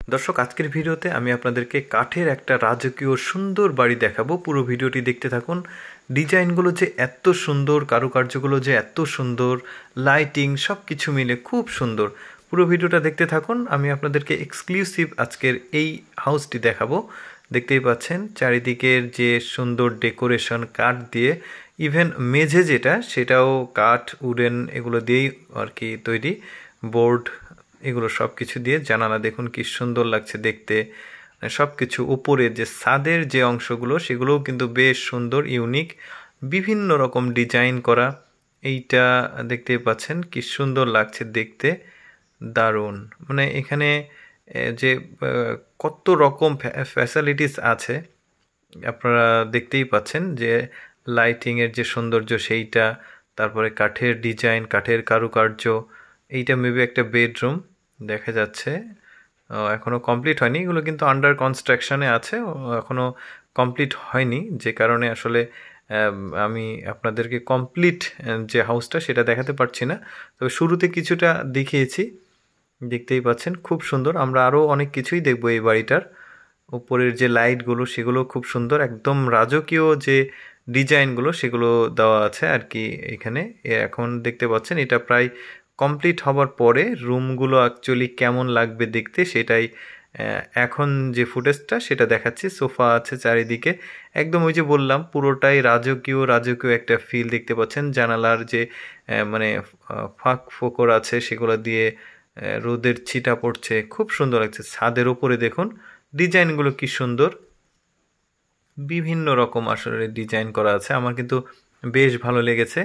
দর্শক, আজকের ভিডিওতে আমি আপনাদেরকে কাঠের একটা রাজকীয় সুন্দর বাড়ি দেখাবো। পুরো ভিডিওটি দেখতে থাকুন। ডিজাইনগুলো যে এত সুন্দর, কারুকার্যগুলো যে এত সুন্দর, লাইটিং সব কিছু মিলে খুব সুন্দর। পুরো ভিডিওটা দেখতে থাকুন। আমি আপনাদেরকে এক্সক্লুসিভ আজকের এই হাউসটি দেখাবো। দেখতেই পাচ্ছেন চারিদিকের যে সুন্দর ডেকোরেশন কাঠ দিয়ে, ইভেন মেঝে যেটা সেটাও কাঠ, উডেন এগুলো দিয়েই আর কি তৈরি, বোর্ড এগুলো সব কিছু দিয়ে। জানালা দেখুন কি সুন্দর লাগছে দেখতে। সব কিছু উপরে যে ছাদের যে অংশগুলো সেগুলোও কিন্তু বেশ সুন্দর, ইউনিক, বিভিন্ন রকম ডিজাইন করা। এইটা দেখতে পাচ্ছেন কি সুন্দর লাগছে দেখতে, দারুণ। মানে এখানে যে কত রকম ফ্যাসিলিটিস আছে আপনারা দেখতেই পাচ্ছেন, যে লাইটিংয়ের যে সৌন্দর্য সেইটা, তারপরে কাঠের ডিজাইন, কাঠের কারুকার্য। এইটা মেবি একটা বেডরুম দেখা যাচ্ছে, এখনও কমপ্লিট হয়নি। এগুলো কিন্তু আন্ডার কনস্ট্রাকশানে আছে, এখনও কমপ্লিট হয়নি, যে কারণে আসলে আমি আপনাদেরকে কমপ্লিট যে হাউসটা সেটা দেখাতে পারছি না। তবে শুরুতে কিছুটা দেখিয়েছি, দেখতেই পাচ্ছেন খুব সুন্দর। আমরা আরও অনেক কিছুই দেখব এই বাড়িটার। উপরের যে লাইটগুলো সেগুলো খুব সুন্দর, একদম রাজকীয় যে ডিজাইনগুলো সেগুলো দেওয়া আছে আর কি এখানে। এখন দেখতে পাচ্ছেন এটা প্রায় কমপ্লিট হবার পরে রুমগুলো অ্যাকচুয়ালি কেমন লাগবে দেখতে, সেটাই এখন যে ফুটেজটা সেটা দেখাচ্ছি। সোফা আছে চারিদিকে, একদম ওই যে বললাম পুরোটাই রাজকীয় রাজকীয় একটা ফিল দেখতে পাচ্ছেন। জানালার যে মানে ফাঁক ফোকর আছে সেগুলো দিয়ে রোদের ছিটা পড়ছে, খুব সুন্দর লাগছে। ছাদের উপরে দেখুন ডিজাইনগুলো কি সুন্দর, বিভিন্ন রকম আসলে ডিজাইন করা আছে। আমার কিন্তু বেশ ভালো লেগেছে।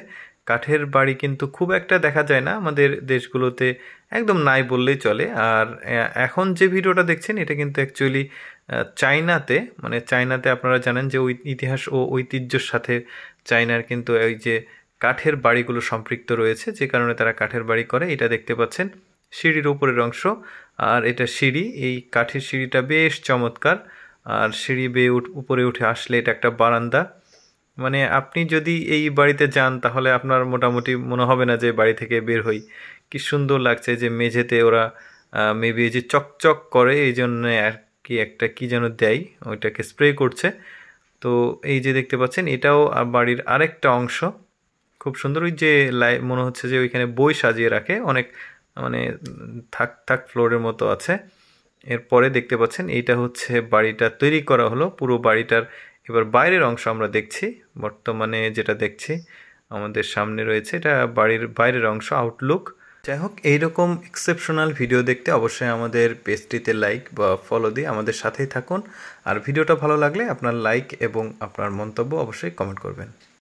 কাঠের বাড়ি কিন্তু খুব একটা দেখা যায় না আমাদের দেশগুলোতে, একদম নাই বললেই চলে। আর এখন যে ভিডিওটা দেখছেন এটা কিন্তু অ্যাকচুয়ালি চায়নাতে, মানে চায়নাতে আপনারা জানেন যে ওই ইতিহাস ও ঐতিহ্যর সাথে চায়নার কিন্তু এই যে কাঠের বাড়িগুলো সম্পৃক্ত রয়েছে, যে কারণে তারা কাঠের বাড়ি করে। এটা দেখতে পাচ্ছেন সিঁড়ির উপরের অংশ, আর এটা সিঁড়ি। এই কাঠের সিঁড়িটা বেশ চমৎকার। আর সিঁড়ি বেয়ে উপরে উঠে আসলে এটা একটা বারান্দা। মানে আপনি যদি এই বাড়িতে যান তাহলে আপনার মোটামুটি মনে হবে না যে বাড়ি থেকে বের হই। কি সুন্দর লাগছে যে মেঝেতে ওরা মেবি যে চকচক করে এই জন্য আর কি একটা কি যেন দেয়, ওইটাকে স্প্রে করছে। তো এই যে দেখতে পাচ্ছেন এটাও বাড়ির আরেকটা অংশ, খুব সুন্দর। ওই যে মনে হচ্ছে যে ওইখানে বই সাজিয়ে রাখে অনেক, মানে থাক থাক ফ্লোরের মতো আছে। এরপরে দেখতে পাচ্ছেন এইটা হচ্ছে বাড়িটা তৈরি করা হলো, পুরো বাড়িটার এবার বাইরের অংশ আমরা দেখছি। বর্তমানে যেটা দেখছি আমাদের সামনে রয়েছে এটা বাড়ির বাইরের অংশ, আউটলুক। যাই হোক, এইরকম এক্সেপশনাল ভিডিও দেখতে অবশ্যই আমাদের পেজটিতে লাইক বা ফলো দিয়ে আমাদের সাথেই থাকুন। আর ভিডিওটা ভালো লাগলে আপনার লাইক এবং আপনার মন্তব্য অবশ্যই কমেন্ট করবেন।